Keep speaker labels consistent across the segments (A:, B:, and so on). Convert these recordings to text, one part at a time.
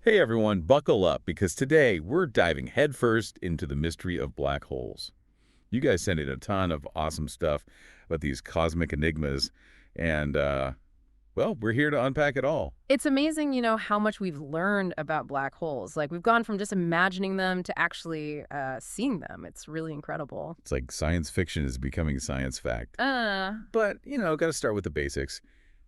A: Hey everyone, buckle up because today we're diving headfirst into the mystery of black holes. You guys sent in a ton of awesome stuff about these cosmic enigmas, and, well, we're here to unpack it all.
B: It's amazing, how much we've learned about black holes. Like, we've gone from just imagining them to actually seeing them. It's really incredible.
A: It's like science fiction is becoming science fact.
B: Uh,
A: But, got to start with the basics.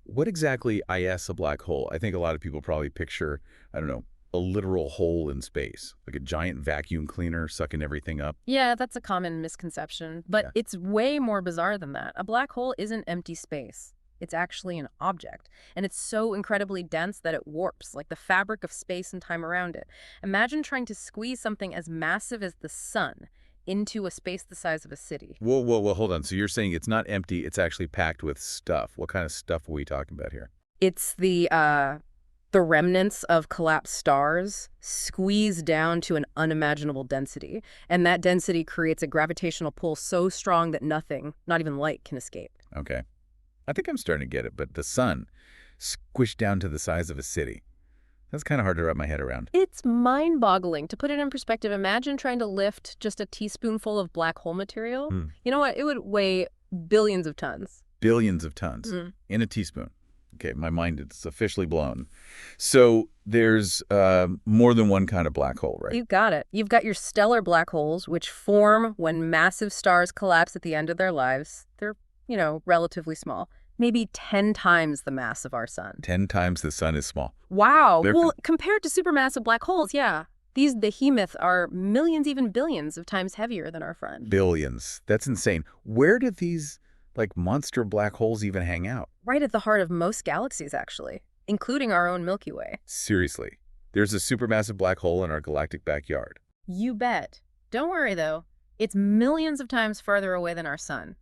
A: What exactly is a black hole? I think a lot of people probably picture, I don't know, a literal hole in space, like a giant vacuum cleaner sucking everything up.
B: yeah, that's a common misconception. But
A: Yeah.
B: it's way more bizarre than that. A black hole isn't empty space. It's actually an object. And it's so incredibly dense that it warps, like the fabric of space and time around it. Imagine trying to squeeze something as massive as the sun into a space the size of a city.
A: Whoa, whoa, whoa, hold on. So you're saying it's not empty, it's actually packed with stuff. What kind of stuff are we talking about here?
B: It's the remnants of collapsed stars squeezed down to an unimaginable density, and that density creates a gravitational pull so strong that nothing, not even light, can escape.
A: Okay. I think I'm starting to get it, but the sun squished down to the size of a city. That's kind of hard to wrap my head around.
B: It's mind-boggling. To put it in perspective, imagine trying to lift just a teaspoonful of black hole material.
A: Hmm.
B: You know what? It would weigh billions of tons.
A: Billions of tons
B: Mm.
A: in a teaspoon. Okay, my mind is officially blown. So there's more than one kind of black hole, right?
B: You got it. You've got your stellar black holes, which form when massive stars collapse at the end of their lives. They're, relatively small. Maybe 10 times the mass of our sun.
A: 10 times the sun is small.
B: Wow.
A: They're
B: Well, compared to supermassive black holes, yeah. These behemoths are millions, even billions of times heavier than our friend.
A: billions. That's insane. Where do these, like, monster black holes even hang out?
B: Right at the heart of most galaxies, actually, including our own Milky Way.
A: Seriously. There's a supermassive black hole in our galactic backyard.
B: You bet. Don't worry, though. It's millions of times farther away than our sun.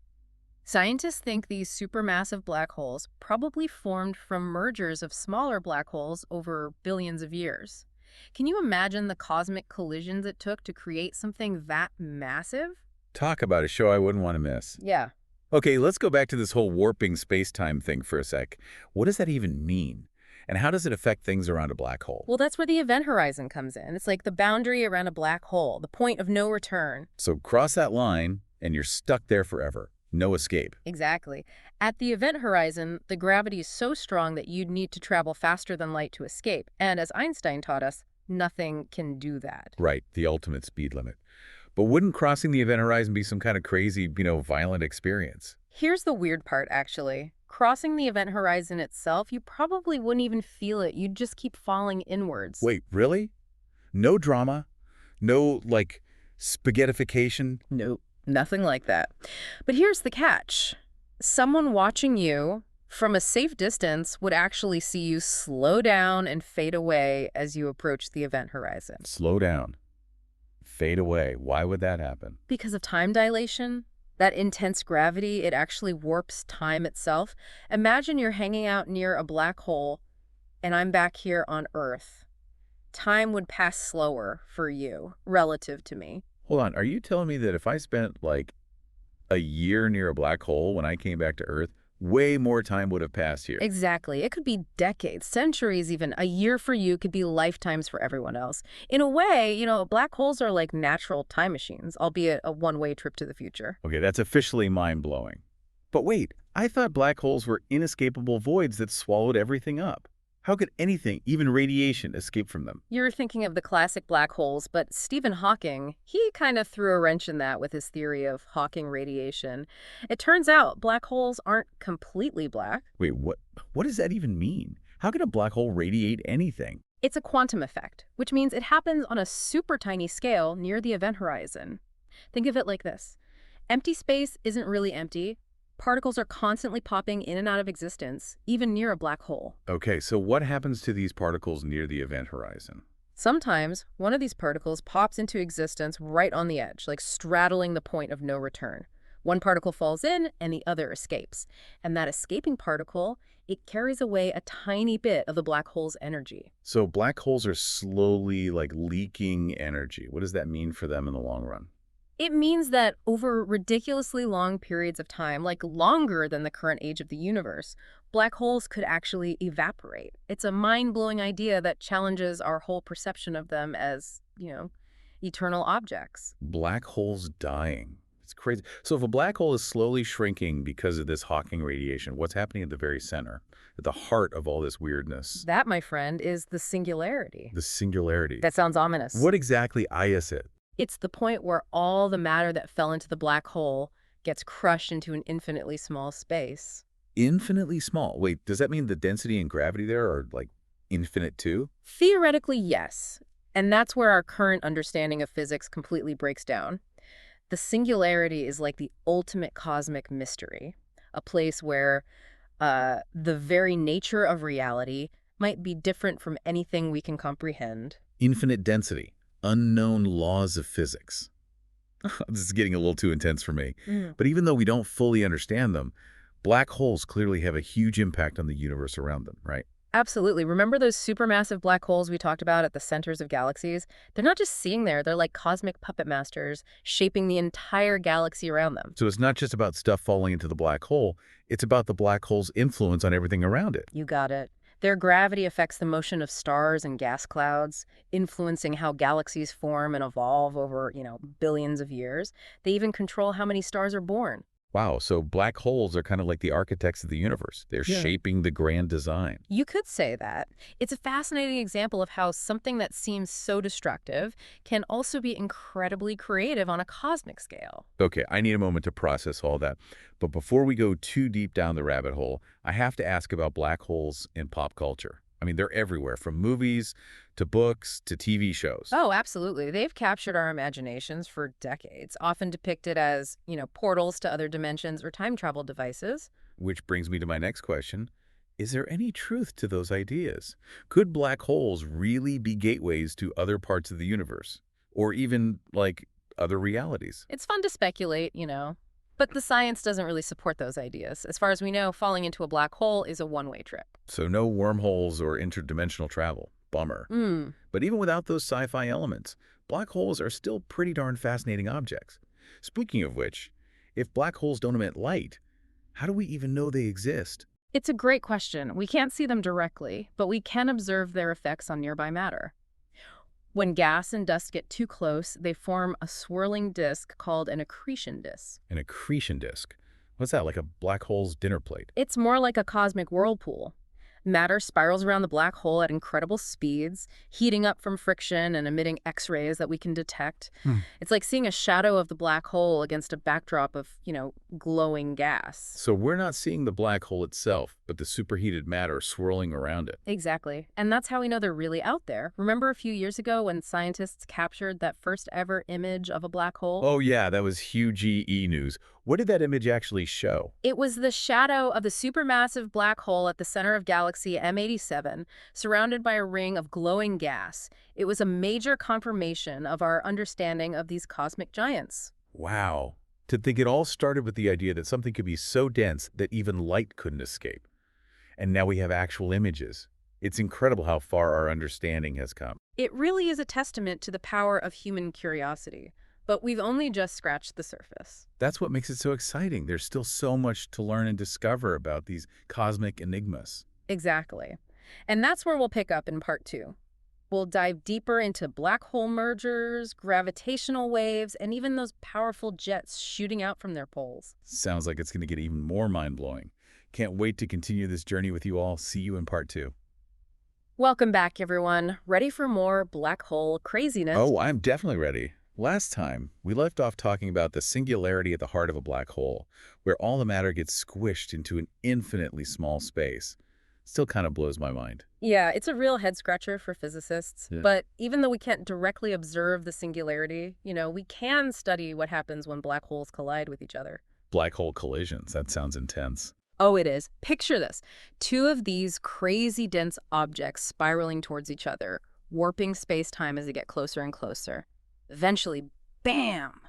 B: Scientists think these supermassive black holes probably formed from mergers of smaller black holes over billions of years. Can you imagine the cosmic collisions it took to create something that massive?
A: Talk about a show I wouldn't want to miss.
B: Yeah.
A: Okay, let's go back to this whole warping space-time thing for a sec. What does that even mean? And how does it affect things around a black hole?
B: Well, that's where the event horizon comes in. It's like the boundary around a black hole, the point of no return.
A: So cross that line, and you're stuck there forever. No escape.
B: Exactly. At the event horizon, the gravity is so strong that you'd need to travel faster than light to escape. And as Einstein taught us, nothing can do that.
A: Right, the ultimate speed limit. But wouldn't crossing the event horizon be some kind of crazy, violent experience?
B: Here's the weird part, actually. Crossing the event horizon itself, you probably wouldn't even feel it. You'd just keep falling inwards.
A: Wait, really? No drama? No, like, spaghettification?
B: Nope, nothing like that. But here's the catch. Someone watching you from a safe distance would actually see you slow down and fade away as you approach the event horizon.
A: Slow down. Fade away. Why would that happen?
B: Because of time dilation, that intense gravity, it actually warps time itself. Imagine you're hanging out near a black hole and I'm back here on Earth. Time would pass slower for you relative to me.
A: Hold on, are you telling me that if I spent, like, a year near a black hole when I came back to Earth, way more time would have passed here?
B: Exactly. It could be decades, centuries even. A year for you could be lifetimes for everyone else. In a way, black holes are like natural time machines, albeit a one-way trip to the future.
A: Okay, that's officially mind-blowing. But wait, I thought black holes were inescapable voids that swallowed everything up. How could anything, even radiation, escape from them?
B: You're thinking of the classic black holes, but Stephen Hawking, he kind of threw a wrench in that with his theory of Hawking radiation. It turns out black holes aren't completely black.
A: Wait, what does that even mean? How can a black hole radiate anything?
B: It's a quantum effect, which means it happens on a super tiny scale near the event horizon. Think of it like this. Empty space isn't really empty. Particles are constantly popping in and out of existence, even near a black hole.
A: Okay, so what happens to these particles near the event horizon?
B: Sometimes, one of these particles pops into existence right on the edge, like straddling the point of no return. One particle falls in, and the other escapes. And that escaping particle, it carries away a tiny bit of the black hole's energy.
A: So black holes are slowly, like, leaking energy. What does that mean for them in the long run?
B: It means that over ridiculously long periods of time, like longer than the current age of the universe, Black holes could actually evaporate. It's a mind-blowing idea that challenges our whole perception of them as, eternal objects.
A: Black holes dying. It's crazy. So if a black hole is slowly shrinking because of this Hawking radiation, what's happening at the very center, at the heart of all this weirdness?
B: That, my friend, is the singularity.
A: The singularity.
B: That sounds ominous.
A: What exactly is it?
B: It's the point where all the matter that fell into the black hole gets crushed into an infinitely small space.
A: Infinitely small. Wait, does that mean the density and gravity there are, like, infinite too?
B: Theoretically, yes. And that's where our current understanding of physics completely breaks down. The singularity is like the ultimate cosmic mystery, a place where the very nature of reality might be different from anything we can comprehend.
A: Infinite density. Unknown laws of physics. This is getting a little too intense for me. But even though we don't fully understand them, black holes clearly have a huge impact on the universe around them, right?
B: Absolutely. Remember those supermassive black holes we talked about at the centers of galaxies? They're not just sitting there. They're like cosmic puppet masters shaping the entire galaxy around them.
A: So it's not just about stuff falling into the black hole, it's about the black hole's influence on everything around it.
B: You got it. Their gravity affects the motion of stars and gas clouds, influencing how galaxies form and evolve over, billions of years. They even control how many stars are born.
A: Wow, so black holes are kind of like the architects of the universe. They're shaping the grand design.
B: You could say that. It's a fascinating example of how something that seems so destructive can also be incredibly creative on a cosmic scale.
A: Okay, I need a moment to process all that. But before we go too deep down the rabbit hole, I have to ask about black holes in pop culture. I mean, they're everywhere, from movies to books to TV shows.
B: Oh, absolutely. They've captured our imaginations for decades, often depicted as, portals to other dimensions or time travel devices.
A: Which brings me to my next question. Is there any truth to those ideas? Could black holes really be gateways to other parts of the universe? Or even, like, other realities?
B: It's fun to speculate, but the science doesn't really support those ideas. As far as we know, falling into a black hole is a one-way trip.
A: So no wormholes or interdimensional travel. Bummer. But even without those sci-fi elements, black holes are still pretty darn fascinating objects. Speaking of which, if black holes don't emit light, how do we even know they exist?
B: It's a great question. We can't see them directly, but we can observe their effects on nearby matter. When gas and dust get too close, they form a swirling disk called an accretion disk.
A: An accretion disk. What's that, like a black hole's dinner plate?
B: It's more like a cosmic whirlpool. Matter spirals around the black hole at incredible speeds, heating up from friction and emitting X-rays that we can detect. It's like seeing a shadow of the black hole against a backdrop of, glowing gas.
A: So we're not seeing the black hole itself, but the superheated matter swirling around it.
B: Exactly. And that's how we know they're really out there. Remember a few years ago when scientists captured that first ever image of a black hole?
A: Oh yeah, that was huge EE news. What did that image actually show?
B: It was the shadow of the supermassive black hole at the center of galaxy M87, surrounded by a ring of glowing gas. It was a major confirmation of our understanding of these cosmic giants.
A: Wow. To think it all started with the idea that something could be so dense that even light couldn't escape. And now we have actual images. It's incredible how far our understanding has come.
B: It really is a testament to the power of human curiosity. But we've only just scratched the surface.
A: That's what makes it so exciting. There's still so much to learn and discover about these cosmic enigmas.
B: Exactly. And that's where we'll pick up in part 2. We'll dive deeper into black hole mergers, gravitational waves, and even those powerful jets shooting out from their poles.
A: Sounds like it's going to get even more mind-blowing. Can't wait to continue this journey with you all. See you in part 2.
B: Welcome back, everyone. Ready for more black hole craziness?
A: Oh, I'm definitely ready. Last time, we left off talking about the singularity at the heart of a black hole, where all the matter gets squished into an infinitely small space. Still kind of blows my mind.
B: Yeah, it's a real head-scratcher for physicists.
A: Yeah.
B: But even though we can't directly observe the singularity, we can study what happens when black holes collide with each other.
A: Black hole collisions, that sounds intense.
B: Oh, it is. Picture this. 2 of these crazy dense objects spiraling towards each other, warping space-time as they get closer and closer. Eventually, bam!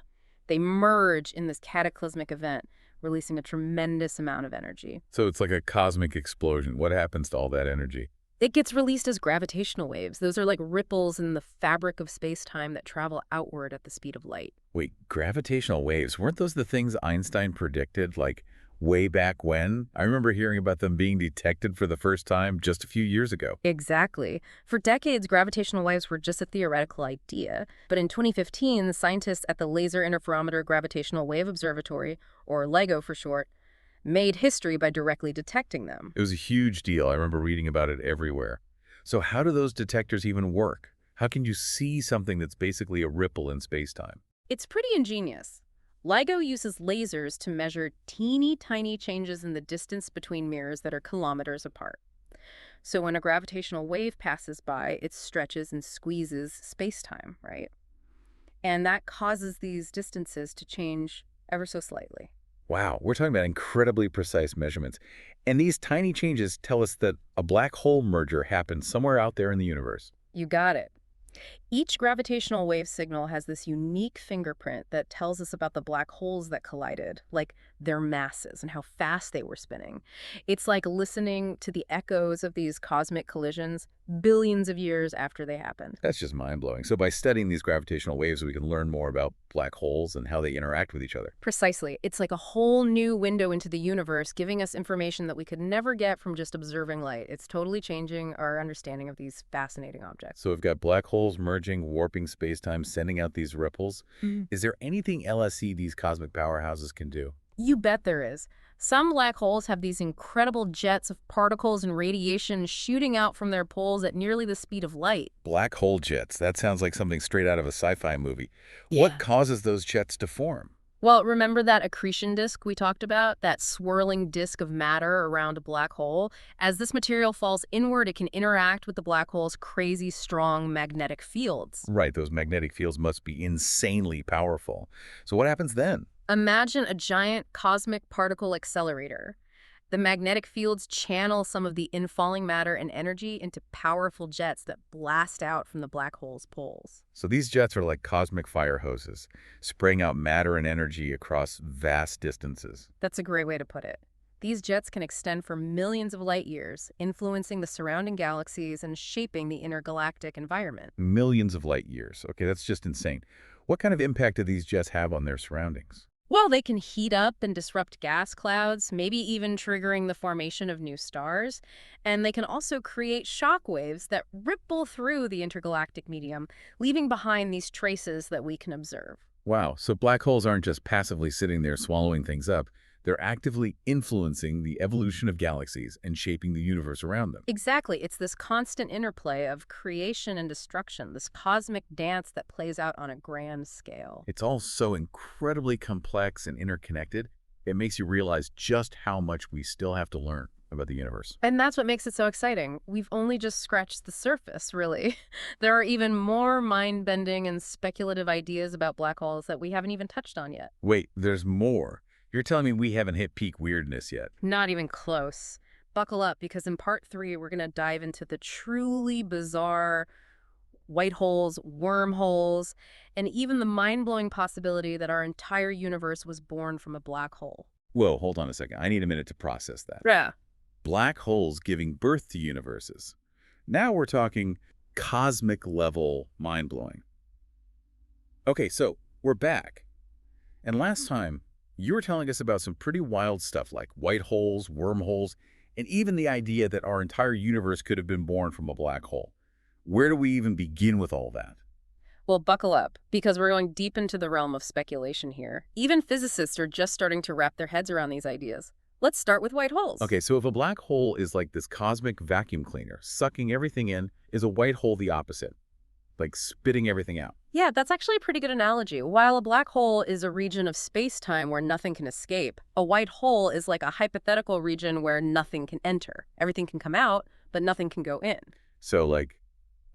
B: They merge in this cataclysmic event, releasing a tremendous amount of energy.
A: So it's like a cosmic explosion. What happens to all that energy?
B: It gets released as gravitational waves. Those are like ripples in the fabric of space-time that travel outward at the speed of light.
A: Wait, gravitational waves, weren't those the things Einstein predicted? Like, way back when. I remember hearing about them being detected for the first time just a few years ago.
B: Exactly. For decades, gravitational waves were just a theoretical idea. But in 2015, the scientists at the Laser Interferometer Gravitational Wave Observatory, or LIGO for short, made history by directly detecting them.
A: It was a huge deal. I remember reading about it everywhere. So how do those detectors even work? How can you see something that's basically a ripple in space-time?
B: It's pretty ingenious. LIGO uses lasers to measure teeny tiny changes in the distance between mirrors that are kilometers apart. So when a gravitational wave passes by, it stretches and squeezes space-time, right? And that causes these distances to change ever so slightly.
A: Wow, we're talking about incredibly precise measurements. And these tiny changes tell us that a black hole merger happened somewhere out there in the universe.
B: You got it. Each gravitational wave signal has this unique fingerprint that tells us about the black holes that collided, like their masses and how fast they were spinning. It's like listening to the echoes of these cosmic collisions billions of years after they happened.
A: That's just mind-blowing. So by studying these gravitational waves, we can learn more about black holes and how they interact with each other.
B: Precisely. It's like a whole new window into the universe, giving us information that we could never get from just observing light. It's totally changing our understanding of these fascinating objects.
A: So we've got black holes merging, warping space-time, sending out these ripples. Is there anything LSE these cosmic powerhouses can do?
B: You bet there is. Some black holes have these incredible jets of particles and radiation shooting out from their poles at nearly the speed of light.
A: Black hole jets. That sounds like something straight out of a sci-fi movie.
B: Yeah.
A: What causes those jets to form?
B: Well, remember that accretion disk we talked about? That swirling disk of matter around a black hole? As this material falls inward, it can interact with the black hole's crazy strong magnetic fields.
A: Right, those magnetic fields must be insanely powerful. So what happens then?
B: Imagine a giant cosmic particle accelerator. The magnetic fields channel some of the infalling matter and energy into powerful jets that blast out from the black hole's poles.
A: So these jets are like cosmic fire hoses, spraying out matter and energy across vast distances.
B: That's a great way to put it. These jets can extend for millions of light years, influencing the surrounding galaxies and shaping the intergalactic environment.
A: Millions of light years. Okay, that's just insane. What kind of impact do these jets have on their surroundings?
B: Well, they can heat up and disrupt gas clouds, maybe even triggering the formation of new stars. And they can also create shock waves that ripple through the intergalactic medium, leaving behind these traces that we can observe.
A: Wow, so black holes aren't just passively sitting there swallowing things up. They're actively influencing the evolution of galaxies and shaping the universe around them.
B: Exactly. It's this constant interplay of creation and destruction, this cosmic dance that plays out on a grand scale.
A: It's all so incredibly complex and interconnected. It makes you realize just how much we still have to learn about the universe.
B: And that's what makes it so exciting. We've only just scratched the surface, really. There are even more mind-bending and speculative ideas about black holes that we haven't even touched on yet.
A: Wait, there's more. You're telling me we haven't hit peak weirdness yet?
B: Not even close. Buckle up, because in part 3, we're going to dive into the truly bizarre white holes, wormholes, and even the mind-blowing possibility that our entire universe was born from a black hole.
A: Whoa, hold on a second. I need a minute to process that.
B: Yeah.
A: Black holes giving birth to universes. Now we're talking cosmic level mind-blowing. Okay, so we're back. And last time, you were telling us about some pretty wild stuff like white holes, wormholes, and even the idea that our entire universe could have been born from a black hole. Where do we even begin with all that?
B: Well, buckle up, because we're going deep into the realm of speculation here. Even physicists are just starting to wrap their heads around these ideas. Let's start with white holes.
A: Okay, so if a black hole is like this cosmic vacuum cleaner, sucking everything in, is a white hole the opposite? Like spitting everything out?
B: Yeah, that's actually a pretty good analogy. While a black hole is a region of space-time where nothing can escape, a white hole is like a hypothetical region where nothing can enter. Everything can come out, but nothing can go in.
A: So like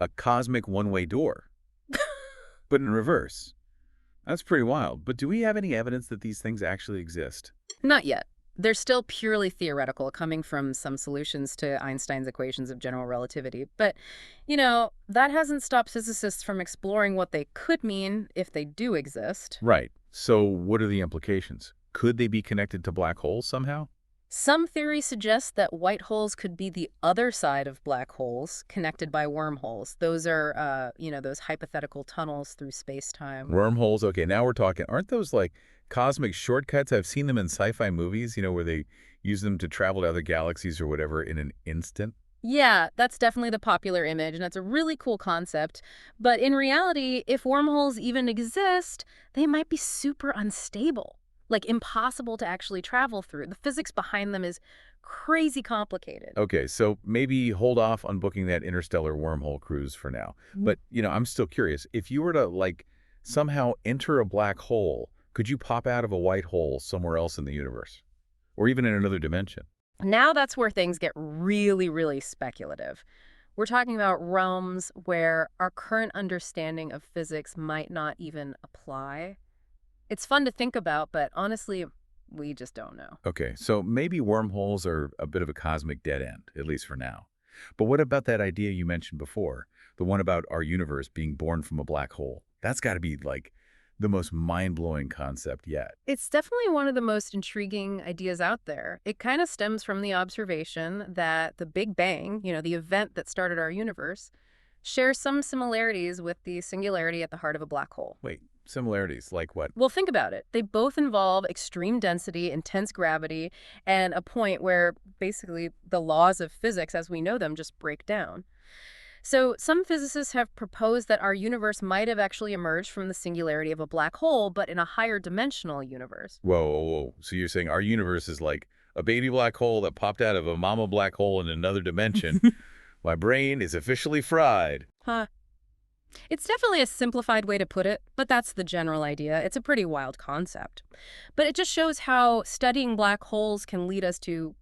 A: a cosmic one-way door, but in reverse. That's pretty wild. But do we have any evidence that these things actually exist?
B: Not yet. They're still purely theoretical, coming from some solutions to Einstein's equations of general relativity. But, that hasn't stopped physicists from exploring what they could mean if they do exist.
A: Right. So what are the implications? Could they be connected to black holes somehow?
B: Some theories suggest that white holes could be the other side of black holes, connected by wormholes. Those are, those hypothetical tunnels through space-time.
A: Wormholes, okay, now we're talking. Aren't those like cosmic shortcuts. I've seen them in sci-fi movies, where they use them to travel to other galaxies or whatever in an instant.
B: Yeah, that's definitely the popular image, and it's a really cool concept. But in reality, if wormholes even exist, they might be super unstable, like impossible to actually travel through. The physics behind them is crazy complicated.
A: Okay, so maybe hold off on booking that interstellar wormhole cruise for now. But, I'm still curious. If you were to, somehow enter a black hole, could you pop out of a white hole somewhere else in the universe? Or even in another dimension?
B: Now that's where things get really, really speculative. We're talking about realms where our current understanding of physics might not even apply. It's fun to think about, but honestly, we just don't know.
A: Okay, so maybe wormholes are a bit of a cosmic dead end, at least for now. But what about that idea you mentioned before, the one about our universe being born from a black hole? That's got to be, the most mind-blowing concept yet.
B: It's definitely one of the most intriguing ideas out there. It kind of stems from the observation that the Big Bang, the event that started our universe, shares some similarities with the singularity at the heart of a black hole.
A: Wait, similarities like what?
B: Well, think about it. They both involve extreme density, intense gravity, and a point where basically the laws of physics as we know them just break down. So some physicists have proposed that our universe might have actually emerged from the singularity of a black hole, but in a higher dimensional universe.
A: Whoa, whoa, whoa. So you're saying our universe is like a baby black hole that popped out of a mama black hole in another dimension. My brain is officially fried.
B: Huh. It's definitely a simplified way to put it, but that's the general idea. It's a pretty wild concept. But it just shows how studying black holes can lead us to,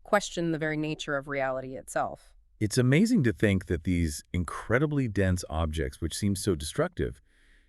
B: question the very nature of reality itself.
A: It's amazing to think that these incredibly dense objects, which seem so destructive,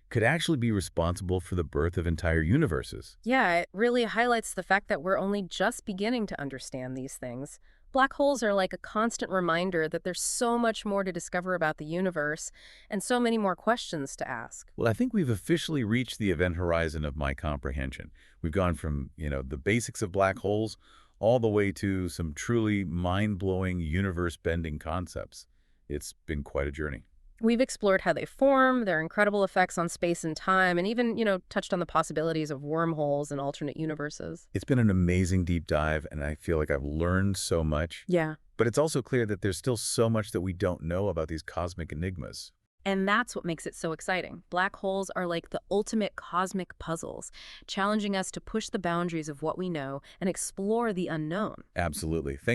A: could actually be responsible for the birth of entire universes.
B: Yeah, it really highlights the fact that we're only just beginning to understand these things. Black holes are like a constant reminder that there's so much more to discover about the universe and so many more questions to ask.
A: Well, I think we've officially reached the event horizon of my comprehension. We've gone from, the basics of black holes all the way to some truly mind-blowing, universe-bending concepts. It's been quite a journey.
B: We've explored how they form, their incredible effects on space and time, and even, touched on the possibilities of wormholes and alternate universes.
A: It's been an amazing deep dive, and I feel like I've learned so much.
B: Yeah.
A: But it's also clear that there's still so much that we don't know about these cosmic enigmas.
B: And that's what makes it so exciting. Black holes are like the ultimate cosmic puzzles, challenging us to push the boundaries of what we know and explore the unknown.
A: Absolutely. Thanks.